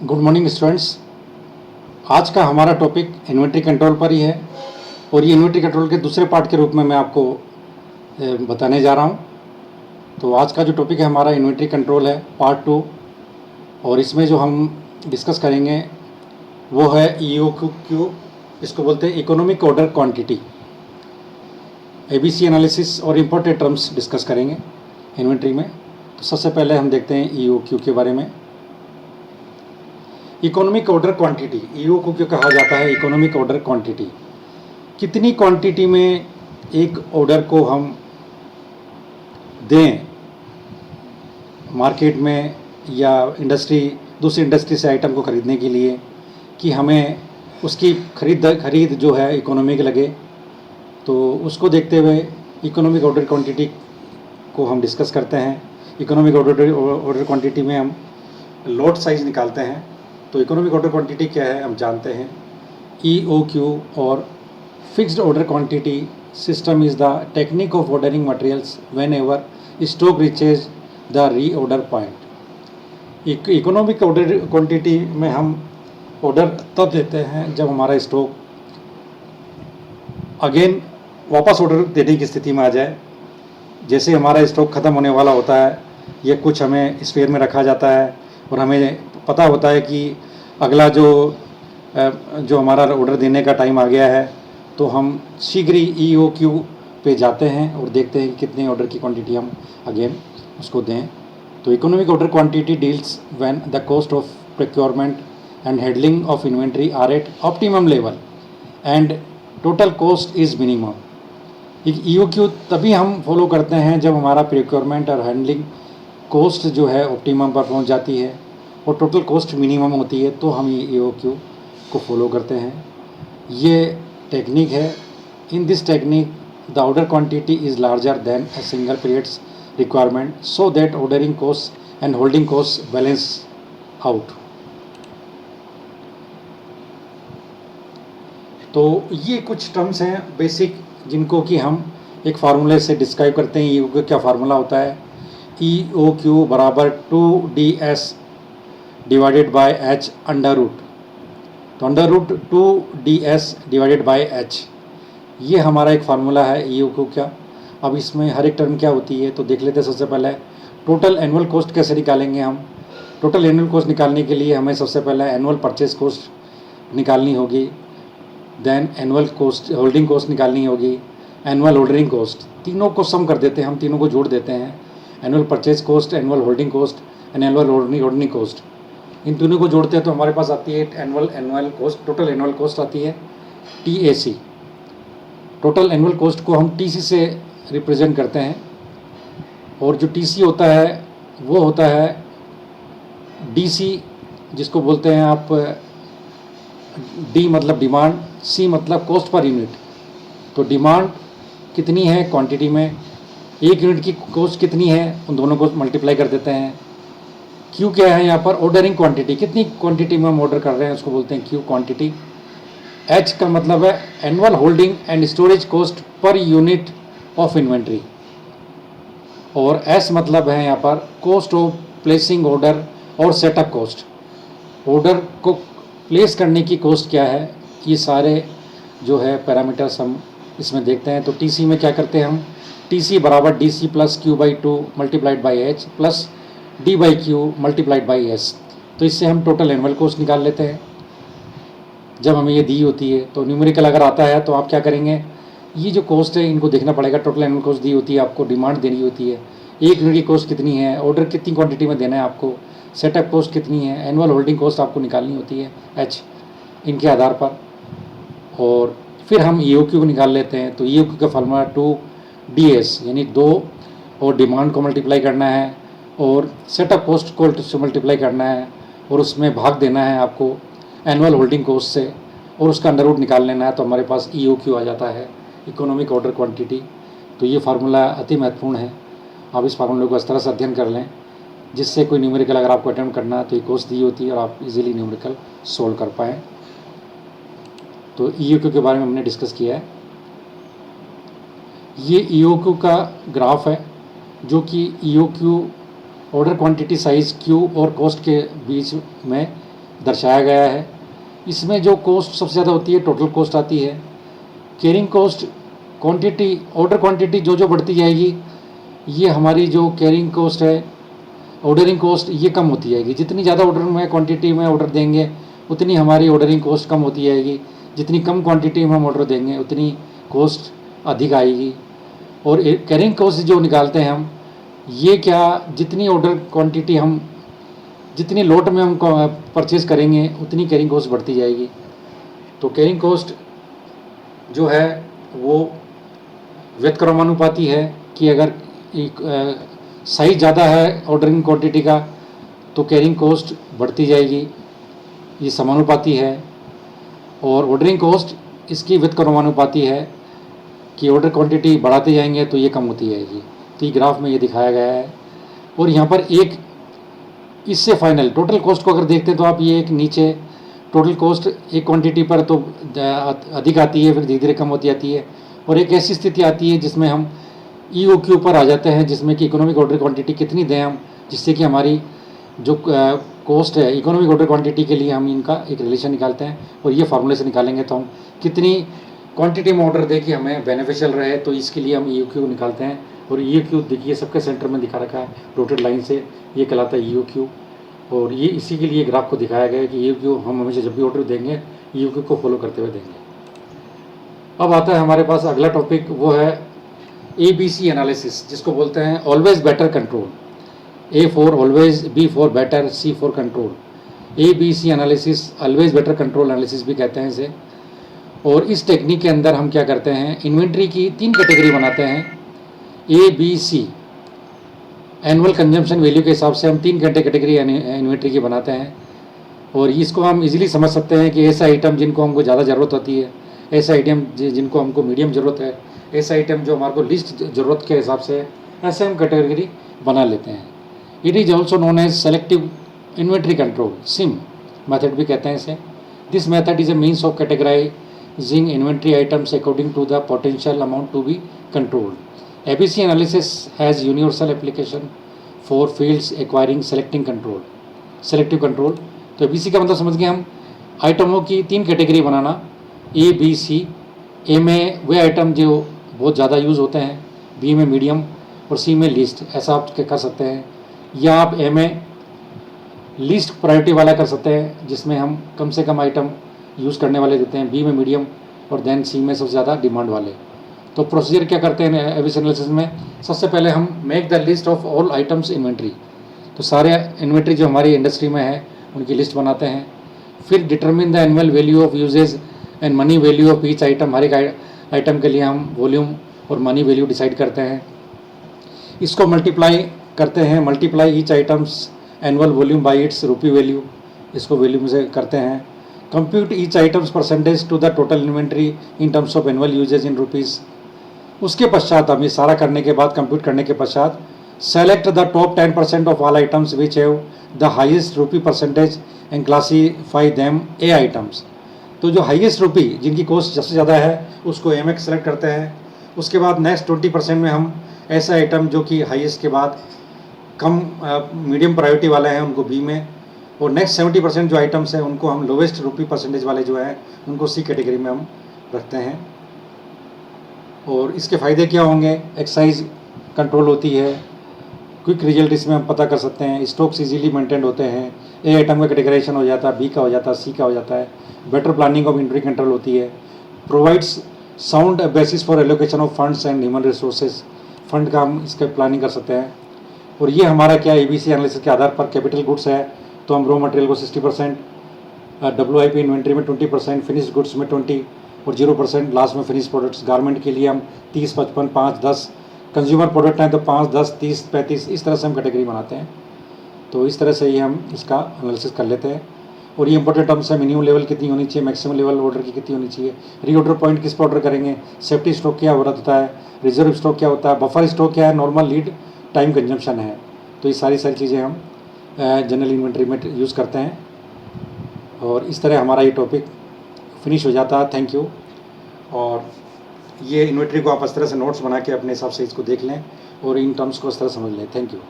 Good morning students. आज का हमारा टॉपिक इन्वेंट्री कंट्रोल पर ही है और ये इन्वेंट्री कंट्रोल के दूसरे पार्ट के रूप में मैं आपको बताने जा रहा हूँ। तो आज का जो टॉपिक है हमारा इन्वेंट्री कंट्रोल है पार्ट 2 और इसमें जो हम डिस्कस करेंगे वो है EOQ, इसको बोलते हैं economic order quantity. ABC analysis और इम्पोर्टेड टर्म्स डिस्कस करेंगे इन्वेंट्री में। तो सबसे पहले हम देखते हैं EOQ के बारे में। इकोनॉमिक ऑर्डर क्वांटिटी, EOQ क्यों कहा जाता है इकोनॉमिक ऑर्डर क्वांटिटी। कितनी क्वांटिटी में एक ऑर्डर को हम दें मार्केट में या दूसरी इंडस्ट्री से आइटम को ख़रीदने के लिए कि हमें उसकी खरीद जो है इकोनॉमिक लगे, तो उसको देखते हुए इकोनॉमिक ऑर्डर क्वांटिटी को हम डिस्कस करते हैं। इकोनॉमिक ऑर्डर क्वांटिटी में हम लॉट साइज़ निकालते हैं। तो इकोनॉमिक ऑर्डर क्वांटिटी क्या है हम जानते हैं। EOQ और fixed order quantity system is the technique of ordering materials when ever stock reaches the reorder point. Economic order quantity में हम ऑर्डर तब देते हैं जब हमारा स्टॉक अगेन वापस ऑर्डर देने की स्थिति में आ जाए। जैसे हमारा स्टॉक ख़त्म होने वाला होता है या कुछ हमें स्पेयर में रखा जाता है और हमें पता होता है कि अगला जो हमारा ऑर्डर देने का टाइम आ गया है, तो हम शीघ्र ही EOQ पे जाते हैं और देखते हैं कि कितने ऑर्डर की क्वांटिटी हम अगेन उसको दें। तो economic order quantity deals when the cost of procurement and handling of inventory are at optimum level and total cost is minimum. EOQ तभी हम फॉलो करते हैं जब हमारा प्रोक्योरमेंट और हैंडलिंग कॉस्ट जो है ऑप्टिमम पर पहुंच जाती है और टोटल कॉस्ट मिनिमम होती है, तो हम EOQ को फॉलो करते हैं। ये टेक्निक है। In this technique the order quantity is larger than a single periods requirement so that ordering cost and holding cost balance out. तो ये कुछ टर्म्स हैं बेसिक जिनको कि हम एक फार्मूले से डिस्क्राइब करते हैं। EOQ क्या फार्मूला होता है। EOQ बराबर 2DS divided by H under root. तो under root 2DS divided by H, ये हमारा एक फार्मूला है EOQ का। अब इसमें हर एक टर्म क्या होती है तो देख लेते हैं। सबसे पहले टोटल एनुअल कॉस्ट कैसे निकालेंगे हम। टोटल एनुअल कॉस्ट निकालने के लिए हमें सबसे पहले एनुअल परचेज कॉस्ट निकालनी होगी, then annual cost holding cost निकालनी होगी, एनुअल ऑर्डरिंग कॉस्ट। तीनों को सम कर देते हैं हम, तीनों को जोड़ देते हैं। Annual purchase cost, annual holding cost and annual ordering cost, इन तीनों को जोड़ते हैं तो हमारे पास आती है annual cost. Total annual cost आती है TAC। टोटल एनुअल कॉस्ट को हम TC से रिप्रेजेंट करते हैं और जो TC होता है वो होता है DC, जिसको बोलते हैं आप D मतलब डिमांड, C मतलब कॉस्ट पर यूनिट। तो डिमांड कितनी है क्वांटिटी में, एक यूनिट की कॉस्ट कितनी है, उन दोनों को मल्टीप्लाई कर देते हैं। Q क्या है यहाँ पर, ऑर्डरिंग क्वांटिटी, कितनी क्वांटिटी में हम ऑर्डर कर रहे हैं उसको बोलते हैं Q क्वांटिटी। H का मतलब है annual holding and storage cost per unit of inventory और S मतलब है यहाँ पर कॉस्ट ऑफ प्लेसिंग ऑर्डर और सेटअप कॉस्ट। ऑर्डर को प्लेस करने की कॉस्ट क्या है, ये सारे जो है पैरामीटर्स हम इसमें देखते हैं। तो TC में क्या करते हैं हम, TC बराबर DC plus Q/2 multiplied by H plus D/Q multiplied by S। तो इससे हम टोटल एनुअल कॉस्ट निकाल लेते हैं जब हमें ये दी होती है। तो न्यूमेरिकल अगर आता है तो आप क्या करेंगे, ये जो कॉस्ट है इनको देखना पड़ेगा। टोटल एनुअल कॉस्ट दी होती है, आपको डिमांड देनी होती है, एक यूनिट की कॉस्ट कितनी है, ऑर्डर कितनी क्वांटिटी में देना है आपको, सेटअप कॉस्ट कितनी है, एनुअल होल्डिंग कॉस्ट आपको निकालनी होती है H, इनके आधार पर। और फिर हम EOQ को निकाल लेते हैं। तो EOQ का फार्मूला 2DS यानी 2 और डिमांड को मल्टीप्लाई करना है और सेटअप कॉस्ट को मल्टीप्लाई करना है और उसमें भाग देना है आपको एनुअल होल्डिंग कॉस्ट से और उसका अंडर रूट निकाल लेना है। तो हमारे पास EOQ आ जाता है इकोनॉमिक ऑर्डर क्वांटिटी। तो ये फार्मूला अति महत्वपूर्ण है, आप इस फार्मूले को इस तरह से अध्ययन कर लें जिससे कोई न्यूमेरिकल अगर आपको अटेम्प्ट करना है तो ये कॉस्ट दी होती है और आप इजीली न्यूमेरिकल सोल्व कर पाएँ। तो EOQ के बारे में हमने डिस्कस किया है। ये EOQ का ग्राफ है जो कि EOQ order quantity size Q और कॉस्ट के बीच में दर्शाया गया है। इसमें जो कॉस्ट सबसे ज़्यादा होती है टोटल कॉस्ट आती है। Carrying cost quantity, order quantity जो बढ़ती जाएगी, ये हमारी जो कैरिंग कॉस्ट है, ऑर्डरिंग कॉस्ट ये कम होती जाएगी। जितनी ज़्यादा ऑर्डर में क्वांटिटी में ऑर्डर देंगे उतनी हमारी ऑर्डरिंग कॉस्ट कम होती जाएगी। जितनी कम क्वांटिटी में हम ऑर्डर देंगे उतनी कॉस्ट अधिक आएगी। और कैरिंग कॉस्ट जो निकालते हैं हम, ये क्या, जितनी ऑर्डर क्वांटिटी हम, जितनी लोट में हम परचेज़ करेंगे उतनी कैरिंग कॉस्ट बढ़ती जाएगी। तो कैरिंग कॉस्ट जो है वो व्युत्क्रमानुपाती है कि अगर साइज ज़्यादा है ऑर्डरिंग क्वांटिटी का तो कैरिंग कॉस्ट बढ़ती जाएगी, ये समानुपाती है। और ऑर्डरिंग कॉस्ट इसकी व्युत्क्रमानुपाती है कि ऑर्डर क्वांटिटी बढ़ाते जाएंगे तो ये कम होती जाएगी। तो ये ग्राफ में ये दिखाया गया है। और यहाँ पर एक इससे फाइनल टोटल कॉस्ट को अगर देखते हैं तो आप ये एक नीचे टोटल कॉस्ट एक क्वांटिटी पर तो अधिक आती है, फिर धीरे धीरे कम होती जाती है। और एक ऐसी स्थिति आती है जिसमें हम EOQ पर आ जाते हैं, जिसमें कि इकोनॉमिक ऑर्डर क्वांटिटी कितनी दें हम, जिससे कि हमारी जो कॉस्ट है इकोनॉमिक ऑर्डर क्वांटिटी के लिए हम इनका एक रिलेशन निकालते हैं। और ये फार्मूले से निकालेंगे तो हम कितनी क्वांटिटी में ऑर्डर दे कि हमें बेनिफिशियल रहे, तो इसके लिए हम EOQ निकालते हैं। और EOQ देखिए सबके सेंटर में दिखा रखा है डॉटेड लाइन से, ये कहलाता है EOQ। और ये इसी के लिए ग्राफ को दिखाया गया है कि EOQ हम हमेशा जब भी ऑर्डर देंगे EOQ को फॉलो करते हुए देंगे। अब आता है हमारे पास अगला टॉपिक, वो है ABC एनालिसिस, जिसको बोलते हैं always better control. A for always, B for better, C for control. ABC analysis, always better control analysis भी कहते हैं इसे। और इस टेक्निक के अंदर हम क्या करते हैं, इन्वेंट्री की 3 कैटेगरी बनाते हैं, ABC। एनुअल कंजम्पशन वैल्यू के हिसाब से हम 3 कैटेगरी इन्वेंट्री की बनाते हैं। और इसको हम इजीली समझ सकते हैं कि ऐसा आइटम जिनको हमको ज़्यादा ज़रूरत होती है, ऐसा आइटम जिनको हमको मीडियम ज़रूरत है, ऐसा आइटम जो हमारे को लिस्ट ज़रूरत के हिसाब से, ऐसे हम कैटेगरी बना लेते हैं। It is also known as selective inventory control, SIM method भी कहते हैं इसे। This method is a means of categorising inventory items according to the potential amount to be controlled. ABC analysis has universal application for fields acquiring selecting control, selective control. तो ABC का मतलब समझ गए हम, आइटमों की 3 कैटेगरी बनाना, ABC। A में वे item जो बहुत ज़्यादा यूज़ होते हैं, B में मीडियम और C में लीस्ट, ऐसा आप कर सकते हैं। या आप A में लीस्ट प्रायोरिटी वाला कर सकते हैं, जिसमें हम कम से कम आइटम यूज़ करने वाले देते हैं, B में मीडियम और देन C में सबसे ज़्यादा डिमांड वाले। तो प्रोसीजर क्या करते हैं ABC एनालिसिस में, सबसे पहले हम make the list of all items inventory. तो सारे इन्वेंट्री जो हमारी इंडस्ट्री में है उनकी लिस्ट बनाते हैं। फिर determine the annual value of usage and money value of each item. हर एक आइटम के लिए हम वॉल्यूम और मनी वैल्यू डिसाइड करते हैं। इसको मल्टीप्लाई करते हैं, multiply each items annual volume by its rupee value, इसको वैल्यू से करते हैं। Compute each items percentage to the total inventory in terms of annual usage in rupees. उसके पश्चात हम ये सारा करने के बाद, कंप्यूट करने के पश्चात, select the top 10% of all items which have the highest rupee percentage and classify them A items. तो जो हाईएस्ट रुपी जिनकी कॉस्ट सबसे ज़्यादा है उसको A में सेलेक्ट करते हैं। उसके बाद नेक्स्ट 20% में हम ऐसा आइटम जो कि हाईएस्ट के बाद कम मीडियम प्रायोरिटी वाले हैं उनको B में, और नेक्स्ट 70% जो आइटम्स हैं उनको हम लोवेस्ट रुपी परसेंटेज वाले जो हैं उनको C कैटेगरी में हम रखते हैं। और इसके फ़ायदे क्या होंगे, एक्साइज कंट्रोल होती है, क्विक रिजल्ट इसमें हम पता कर सकते हैं, स्टॉक्स इजीली मेंटेन होते हैं, A आइटम का कैटेगराइजेशन हो जाता है, B का हो जाता है, C का हो जाता है, better planning of inventory control होती है, provides sound basis for allocation of funds and human resources. Fund का हम इसका प्लानिंग कर सकते हैं। और ये हमारा क्या ABC एनालिसिस के आधार पर कैपिटल गुड्स है तो हम रॉ मटेरियल को 60%, WIP इन्वेंट्री में 20%, फिनिश गुड्स में 20 और 0% लास्ट में फिनिश प्रोडक्ट्स। गारमेंट के लिए हम 30, 55, 5, 10, कंज्यूमर प्रोडक्ट हैं तो 5, 10, 30, 35, इस तरह से हम कैटेगरी बनाते हैं। तो इस तरह से ही हम इसका एनालिसिस कर लेते हैं। और ये इंपॉर्टेंट टर्म्स है, मिनिमम लेवल कितनी होनी चाहिए, मैक्सिमम लेवल ऑर्डर की कितनी होनी चाहिए, रीऑर्डर पॉइंट किस पर ऑर्डर करेंगे, सेफ्टी स्टॉक क्या होता है, रिजर्व स्टॉक क्या होता है, बफर स्टॉक क्या है, नॉर्मल लीड टाइम कंजम्पशन है। तो ये सारी चीज़ें हम जनरल इन्वेंट्री में यूज़ करते हैं। और इस तरह हमारा ये टॉपिक फिनिश हो जाता है। Thank you. और ये इन्वेंट्री को आप इस तरह से नोट्स बना के अपने हिसाब से इसको देख लें और इन टर्म्स को इस तरह समझ लें। Thank you.